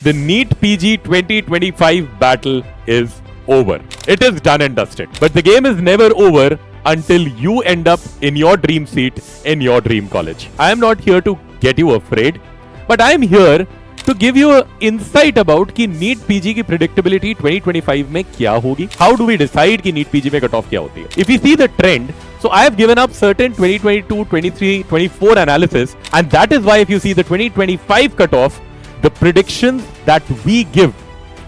The NEET PG 2025 battle is over. It is done and dusted. But the game is never over until you end up in your dream seat in your dream college. I am not here to get you afraid, but I am here to give you an insight about कि NEET PG की predictability 2025 में क्या होगी. How do we decide कि NEET PG में cutoff क्या होती है? If you see the trend, so I have given up certain 2022, 23, 24 analysis, and that is why if you see the 2025 cutoff, the predictions that we give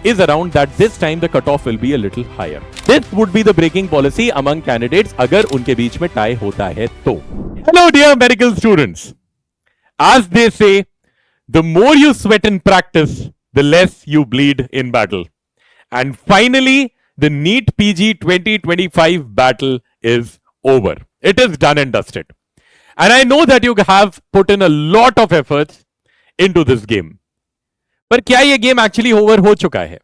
is around that this time the cutoff will be a little higher. This would be the breaking policy among candidates अगर उनके बीच में tie होता है तो. Hello dear medical students. As they say, the more you sweat in practice, the less you bleed in battle. And finally, the NEET PG 2025 battle is over. It is done and dusted. And I know that you have put in a lot of efforts into this game. पर क्या ये game actually over हो चुका है?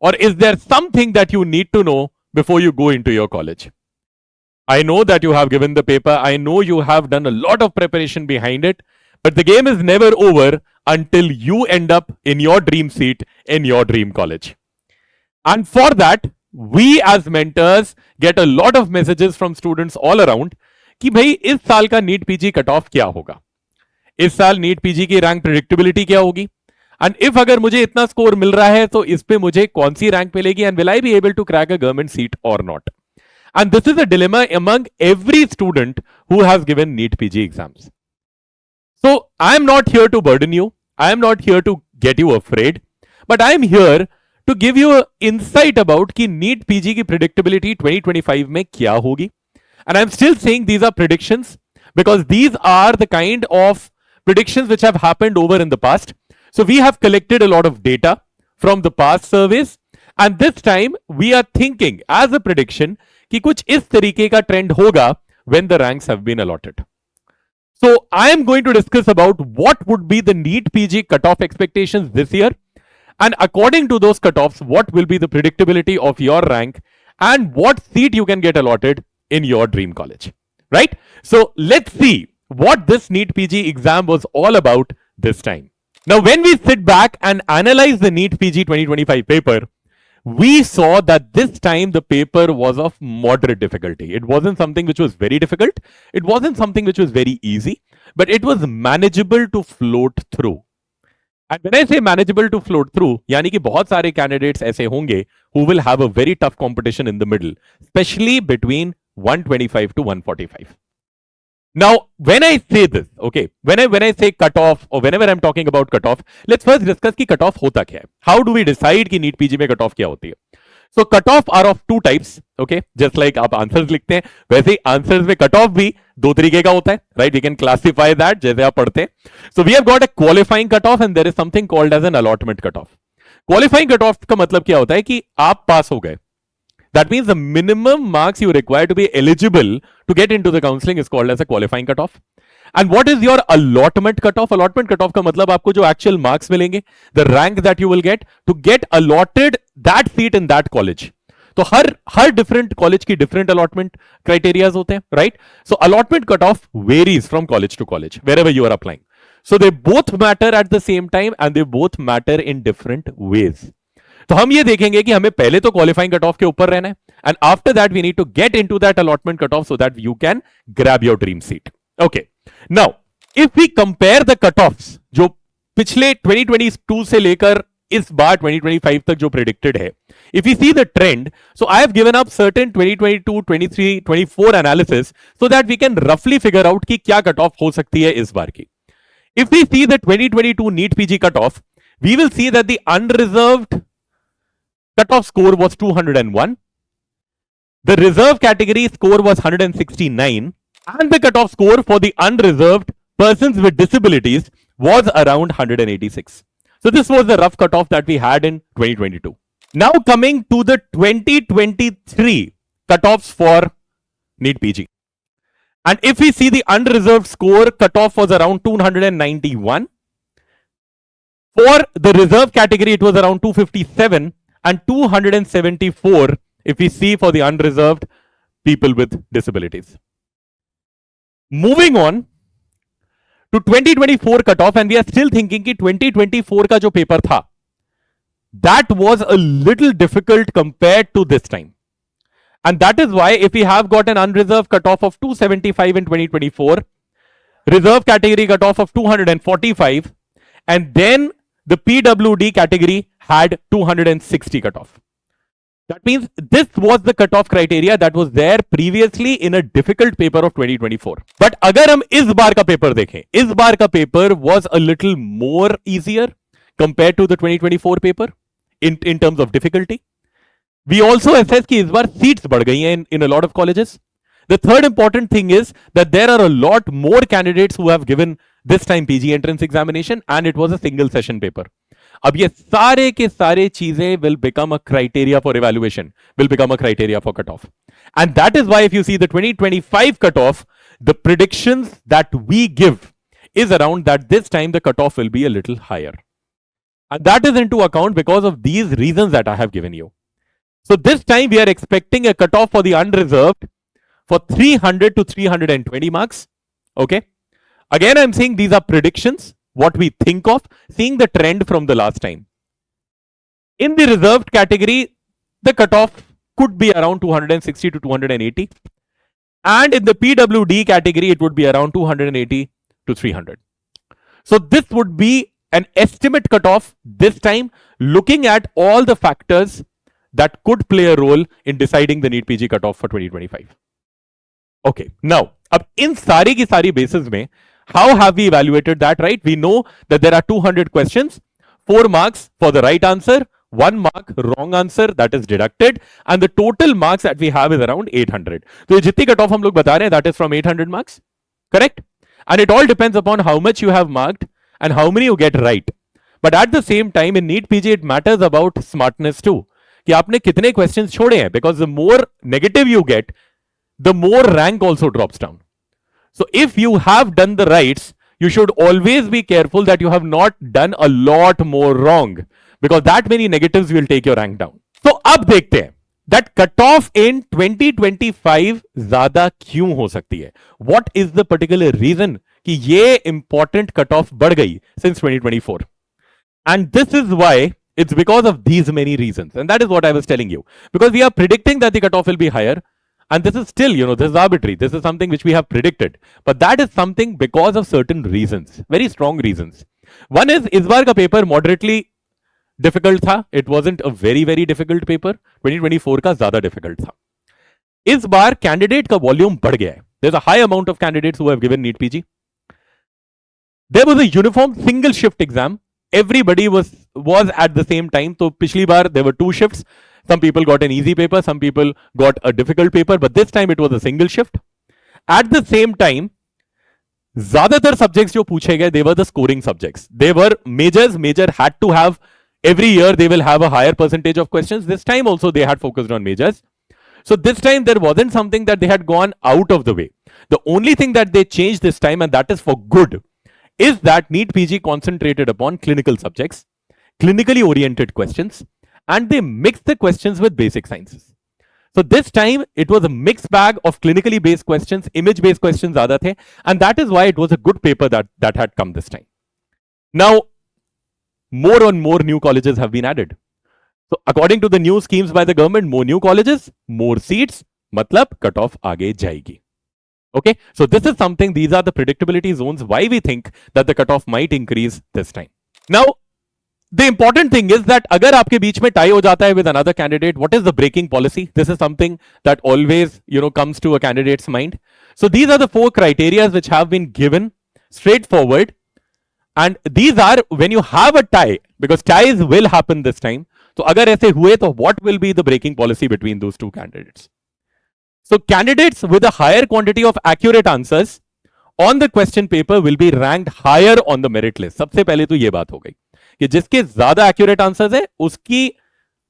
और is there something that you need to know before you go into your college? I know that you have given the paper. I know you have done a lot of preparation behind it, but the game is never over until you end up in your dream seat in your dream college. And for that, we as mentors get a lot of messages from students all around कि भाई इस साल का NEET PG cut of क्या होगा? इस साल NEET PG की रैंक प्रेडिक्टेबिलिटी क्या होगी? एंड इफ अगर मुझे इतना स्कोर मिल रहा है तो इस पे मुझे कौन सी रैंक मिलेगी and will I be able to crack a government seat और नॉट? And this is a dilemma among every student who has given NEET PG exams. So I am not here to burden you, I am not here to get you afraid, but I am here to give you insight about कि NEET PG की predictability 2025 में क्या होगी. And I am still saying these are predictions because these are the kind of predictions which have happened over in the past. So we have collected a lot of data from the past surveys, and this time we are thinking as a prediction कि कुछ इस तरीके का trend होगा when the ranks have been allotted. So I am going to discuss about what would be the NEET PG cutoff expectations this year, and according to those cutoffs, what will be the predictability of your rank and what seat you can get allotted in your dream college. Right? So let's see what this NEET PG exam was all about this time. Now, when we sit back and analyze the NEET PG 2025 paper, we saw that this time the paper was of moderate difficulty. It wasn't something which was very difficult. It wasn't something which was very easy, but it was manageable to float through. And when I say manageable to float through, यानी कि बहुत सारे candidates ऐसे होंगे who will have a very tough competition in the middle, especially between 125 to 145. Now, when I say this, okay, when I say cutoff or whenever I'm talking about cutoff, let's first discuss कि cutoff होता क्या है. How do we decide कि NEET PG में cutoff क्या होती है? So cutoff are of two types, okay, just like आप answers लिखते हैं वैसे ही answers में cutoff भी दो तरीके का होता है, right? We can classify that जैसे आप पढ़ते हैं. So we have got a qualifying cutoff and there is something called as an allotment cutoff. Qualifying cutoff का मतलब क्या होता है कि आप पास हो गए. That means the minimum marks you require to be eligible to get into the counseling is called as a qualifying cutoff. And what is your allotment cutoff? Allotment cutoff का मतलब आपको जो actual marks मिलेंगे, the rank that you will get to get allotted that seat in that college. तो हर different college की different allotment criteria होते हैं, right? So allotment cutoff varies from college to college wherever you are applying. So they both matter at the same time and they both matter in different ways. तो हम ये देखेंगे कि हमें पहले तो क्वालिफाइंग कट ऑफ के ऊपर रहना है and after that we need to get into that allotment cut off so that you can grab your dream seat. Okay, now if we compare the cut offs जो पिछले 2022 से लेकर इस बार 2025 तक जो प्रेडिक्टेड है, if you see the trend, so I have given up certain 2022, 23, 24 analysis so that we can रफली figure out कि क्या कट ऑफ हो सकती है इस बार की. If we see the 2022 NEET PG cut off, we will see that the unreserved cutoff score was 201. The reserve category score was 169. And the cutoff score for the unreserved persons with disabilities was around 186. So this was the rough cutoff that we had in 2022. Now coming to the 2023 cutoffs for NEET PG. And if we see the unreserved score, cutoff was around 291. For the reserve category, it was around 257. And 274 if we see for the unreserved people with disabilities. Moving on to 2024 cutoff, and we are still thinking कि 2024 का जो paper था that was a little difficult compared to this time. And that is why if we have got an unreserved cutoff of 275 in 2024, reserve category cutoff of 245, and then the PWD category had 260 cutoff. That means this was the cutoff criteria that was there previously in a difficult paper of 2024. But अगर हम इस बार का paper देखें, इस बार का paper was a little more easier compared to the 2024 paper in terms of difficulty. We also assess कि इस बार seats बढ़ गई हैं in a lot of colleges. The third important thing is that there are a lot more candidates who have given this time PG entrance examination and it was a single session paper. अब ये सारे के सारे चीजें will become a criteria for evaluation, will become a criteria for cutoff. And that is why if you see the 2025 cutoff, the predictions that we give is around that this time the cutoff will be a little higher. And that is into account because of these reasons that I have given you. So this time we are expecting a cutoff for the unreserved for 300 to 320 marks. Okay. Again, I'm saying these are predictions, what we think of, seeing the trend from the last time. In the reserved category, the cutoff could be around 260 to 280. And in the PWD category, it would be around 280 to 300. So this would be an estimate cutoff this time, looking at all the factors that could play a role in deciding the NEET PG cutoff for 2025. Okay, now, ab in sari ki sari basis mein, how have we evaluated that, right? We know that there are 200 questions, 4 marks for the right answer, 1 mark wrong answer that is deducted, and the total marks that we have is around 800. So, jitni cutoff hum log bata rahe hain, that is from 800 marks, correct? And it all depends upon how much you have marked and how many you get right. But at the same time, in NEET PG, it matters about smartness too. कि आपने कितने questions छोड़े हैं, because the more negative you get, the more rank also drops down. So if you have done the rights, you should always be careful that you have not done a lot more wrong, because that many negatives will take your rank down. So अब देखते हैं that cutoff in 2025 ज़्यादा क्यों हो सकती है? What is the particular reason कि ये important cutoff बढ़ गई since 2024? And this is why it's because of these many reasons. And that is what I was telling you. Because we are predicting that the cutoff will be higher. And this is still, this is arbitrary. This is something which we have predicted. But that is something because of certain reasons. Very strong reasons. One is, इस बार का paper moderately difficult था. It wasn't a very, very difficult paper. 2024 का ज़्यादा difficult था. इस बार candidate का volume बढ़ गया है. There's a high amount of candidates who have given NEET PG. There was a uniform single shift exam. Everybody was at the same time. So पिछली बार there were 2 shifts. Some people got an easy paper, some people got a difficult paper, but this time it was a single shift. At the same time, ज़्यादातर subjects जो पूछे गए, they were the scoring subjects. They were majors. Major had to have, every year they will have a higher percentage of questions. This time also they had focused on majors. So this time there wasn't something that they had gone out of the way. The only thing that they changed this time, and that is for good, is that NEET PG concentrated upon clinical subjects, clinically oriented questions, and they mixed the questions with basic sciences. So this time it was a mixed bag of clinically based questions, image based questions zyada the, and that is why it was a good paper that had come this time. Now, more and more new colleges have been added. So according to the new schemes by the government, more new colleges, more seats, matlab cutoff aage jayegi. Okay, so this is something, these are the predictability zones why we think that the cutoff might increase this time. Now, the important thing is that agar aapke beech mein tie ho jata hai with another candidate, what is the breaking policy? This is something that always, comes to a candidate's mind. So these are the 4 criteria which have been given straightforward. And these are when you have a tie, because ties will happen this time. So agar aise hue, to what will be the breaking policy between those 2 candidates? So candidates with a higher quantity of accurate answers on the question paper will be ranked higher on the merit list. सबसे पहले तो ये बात हो गई कि जिसके ज़्यादा accurate answers है, उसकी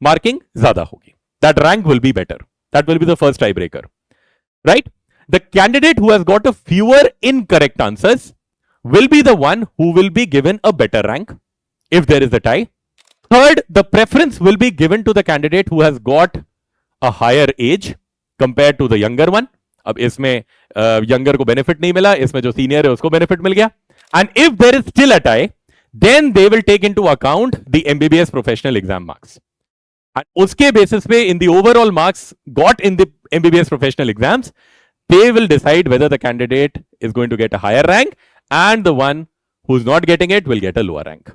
marking ज़्यादा होगी. That rank will be better. That will be the first tiebreaker, right? The candidate who has got a fewer incorrect answers will be the one who will be given a better rank if there is a tie. Third, the preference will be given to the candidate who has got a higher age compared to the younger one. अब इसमें younger को benefit नहीं मिला, इसमें जो senior है उसको benefit मिल गया. And if there is still a tie, then they will take into account the MBBS professional exam marks. And uske basis pe, in the overall marks got in the MBBS professional exams, they will decide whether the candidate is going to get a higher rank and the one who's not getting it will get a lower rank.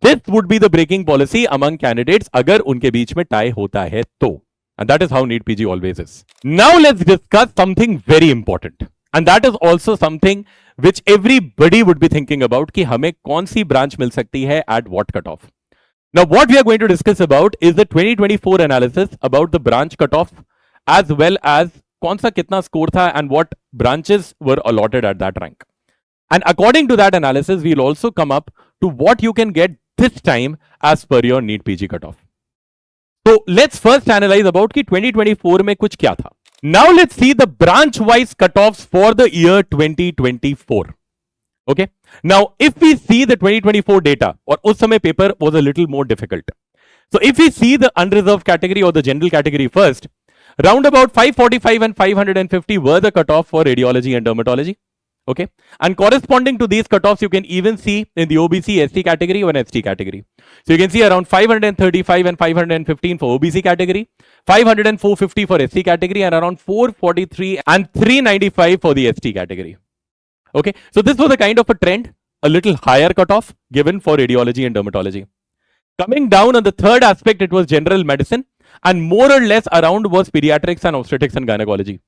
This would be the breaking policy among candidates agar unke beech mein tie hota hai to. And that is how NEET PG always is. Now let's discuss something very important. And that is also something which everybody would be thinking about कि हमें कौन सी branch मिल सकती है at what cutoff. Now what we are going to discuss about is the 2024 analysis about the branch cutoff as well as कौन सा कितना score था and what branches were allotted at that rank. And according to that analysis, we'll also come up to what you can get this time as per your NEET PG cutoff. So let's first analyze about कि 2024 में कुछ क्या था. Now let's see the branch-wise cutoffs for the year 2024. Okay. Now if we see the 2024 data, और उस समय paper was a little more difficult. So if we see the unreserved category or the general category first, round about 545 and 550 were the cutoff for radiology and dermatology. Okay. And corresponding to these cutoffs, you can even see in the OBC, SC category or ST category. So you can see around 535 and 515 for OBC category, 500 and 450 for SC category, and around 443 and 395 for the ST category. Okay. So this was a kind of a trend, a little higher cutoff given for radiology and dermatology. Coming down on the third aspect, it was general medicine, and more or less around was pediatrics and obstetrics and gynecology,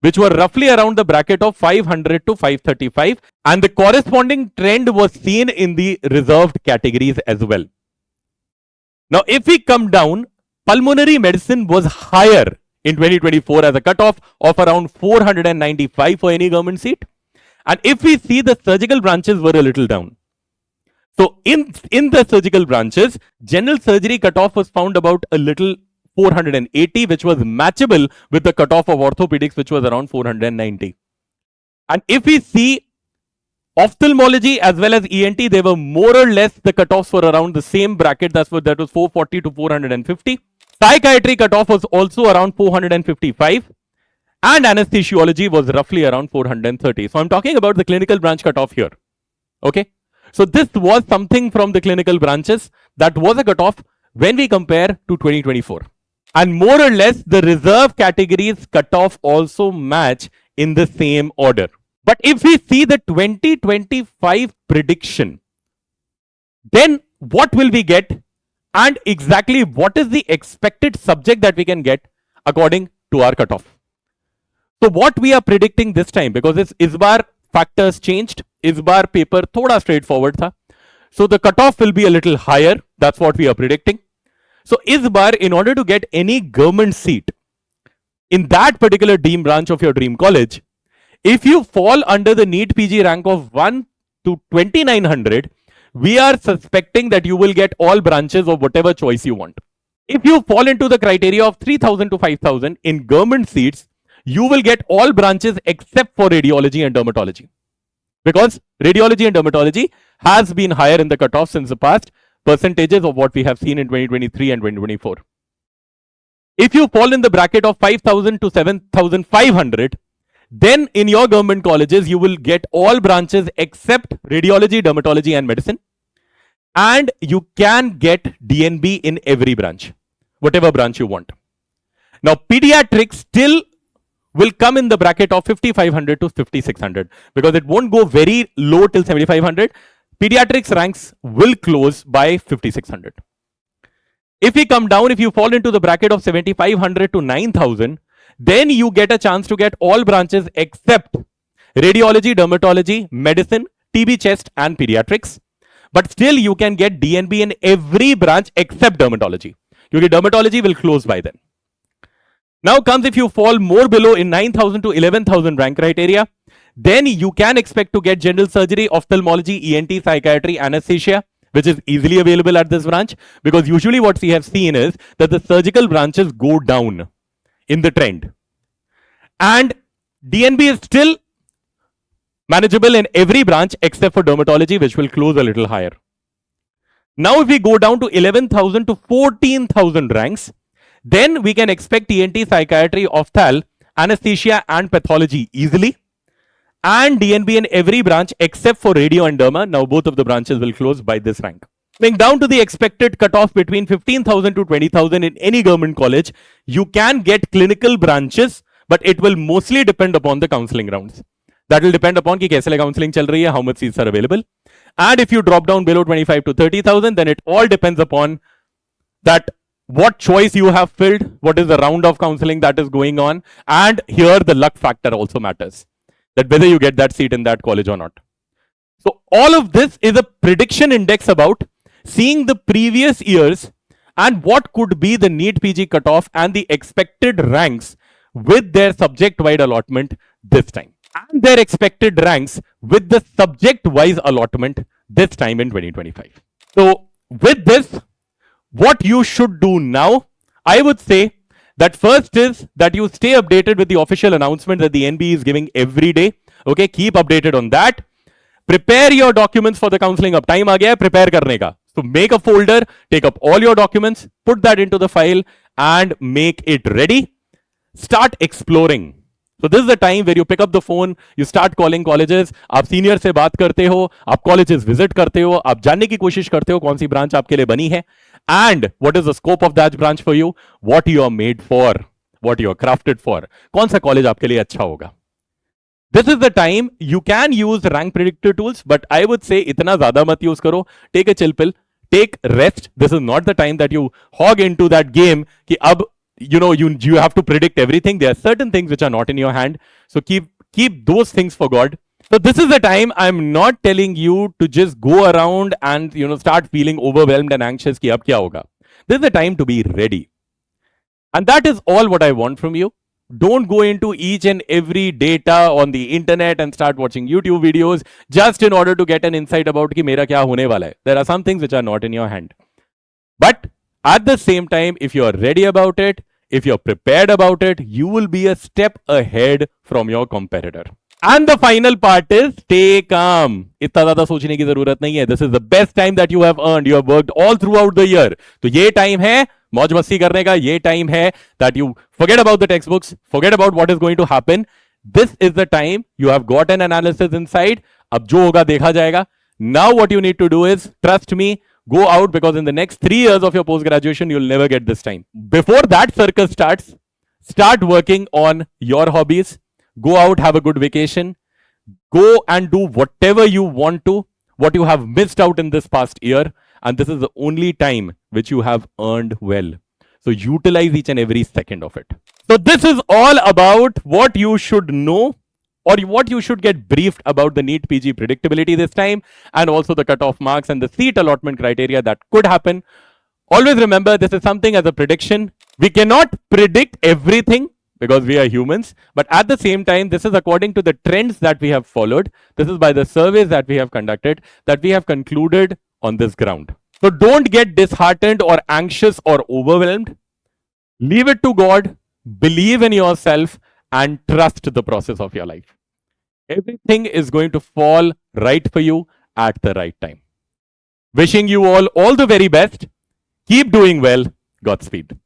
which were roughly around the bracket of 500 to 535, and the corresponding trend was seen in the reserved categories as well. Now, if we come down, pulmonary medicine was higher in 2024 as a cutoff of around 495 for any government seat. And if we see, the surgical branches were a little down. So in the surgical branches, general surgery cutoff was found about a little 480, which was matchable with the cutoff of orthopedics, which was around 490. And if we see ophthalmology as well as ENT, they were more or less the cutoffs were around the same bracket. That was 440 to 450. Psychiatry cutoff was also around 455. And anesthesiology was roughly around 430. So I'm talking about the clinical branch cutoff here. Okay. So this was something from the clinical branches that was a cutoff when we compare to 2024. And more or less the reserve categories cutoff also match in the same order. But if we see the 2025 prediction, then what will we get and exactly what is the expected subject that we can get according to our cutoff. So what we are predicting this time, because इस बार factors changed, इस बार paper थोड़ा straightforward था. So the cutoff will be a little higher. That's what we are predicting. So इस बार, in order to get any government seat in that particular dream branch of your dream college, if you fall under the NEET PG rank of 1 to 2900, we are suspecting that you will get all branches of whatever choice you want. If you fall into the criteria of 3000 to 5000 in government seats, you will get all branches except for radiology and dermatology. Because radiology and dermatology has been higher in the cutoff since the past percentages of what we have seen in 2023 and 2024. If you fall in the bracket of 5000 to 7500, then in your government colleges, you will get all branches except radiology, dermatology, and medicine. And you can get DNB in every branch, whatever branch you want. Now, pediatrics still will come in the bracket of 5500 to 5600 because it won't go very low till 7500. Pediatrics ranks will close by 5600. If we come down, if you fall into the bracket of 7500 to 9000, then you get a chance to get all branches except radiology, dermatology, medicine, TB chest, and pediatrics. But still you can get DNB in every branch except dermatology, because dermatology will close by then. Now comes if you fall more below in 9000 to 11000 rank criteria, then you can expect to get general surgery, ophthalmology, ENT, psychiatry, anesthesia, which is easily available at this branch, because usually what we have seen is that the surgical branches go down in the trend. And DNB is still manageable in every branch except for dermatology, which will close a little higher. Now if we go down to 11,000 to 14,000 ranks, then we can expect ENT, psychiatry, ophthal, anesthesia, and pathology easily. and DNB in every branch except for radio and derma. Now both of the branches will close by this rank. Coming down to the expected cutoff between 15,000 to 20,000 in any government college, you can get clinical branches, but it will mostly depend upon the counseling rounds. That will depend upon ki kaise counseling chal rahi hai, how much seats are available. And if you drop down below 25 to 30,000, then it all depends upon that what choice you have filled, what is the round of counseling that is going on, and here the luck factor also matters, that whether you get that seat in that college or not. So all of this is a prediction index about seeing the previous years and what could be the NEET PG cutoff and the expected ranks with their subject-wide allotment this time, and their expected ranks with the subject-wise allotment this time in 2025. So with this, what you should do now, I would say that first is that you stay updated with the official announcement that the NB is giving every day. Okay, keep updated on that. Prepare your documents for the counseling. Ab time aa gaya hai prepare karne ka. So make a folder, take up all your documents, put that into the file and make it ready. Start exploring. So this is the time where you pick up the phone, you start calling colleges, आप senior से बात करते हो, आप colleges visit करते हो, आप जानने की कोशिश करते हो कौन सी branch आपके लिए बनी है, and what is the scope of that branch for you, what you are made for, what you are crafted for, कौन सा college आपके लिए अच्छा होगा. This is the time you can use rank predictor tools, but I would say इतना ज़्यादा मत use करो. Take a chill pill, take rest. This is not the time that you hog into that game कि अब you have to predict everything. There are certain things which are not in your hand. So keep those things for God. So this is the time. I'm not telling you to just go around and start feeling overwhelmed and anxious कि अब क्या होगा. This is the time to be ready. And that is all what I want from you. Don't go into each and every data on the internet and start watching YouTube videos just in order to get an insight about कि मेरा क्या होने वाला है. There are some things which are not in your hand. But at the same time, if you are ready about it, if you're prepared about it, you will be a step ahead from your competitor. And the final part is stay calm. इतना ज़्यादा सोचने की ज़रूरत नहीं है. This is the best time that you have earned. You have worked all throughout the year. तो ये time है मौज मस्ती करने का. ये time है that you forget about the textbooks, forget about what is going to happen. This is the time you have got an analysis inside. अब जो होगा देखा जाएगा. Now what you need to do is, trust me, go out, because in the next 3 years of your post-graduation, you'll never get this time. Before that circus starts, start working on your hobbies. Go out, have a good vacation. Go and do whatever you want to, what you have missed out in this past year. And this is the only time which you have earned well. So utilize each and every second of it. So this is all about what you should know, or what you should get briefed about the NEET PG predictability this time, and also the cutoff marks and the seat allotment criteria that could happen. Always remember, this is something as a prediction. We cannot predict everything because we are humans, but at the same time, this is according to the trends that we have followed. This is by the surveys that we have conducted that we have concluded on this ground. So don't get disheartened or anxious or overwhelmed. Leave it to God, believe in yourself, and trust the process of your life. Everything is going to fall right for you at the right time. Wishing you all the very best. Keep doing well. Godspeed.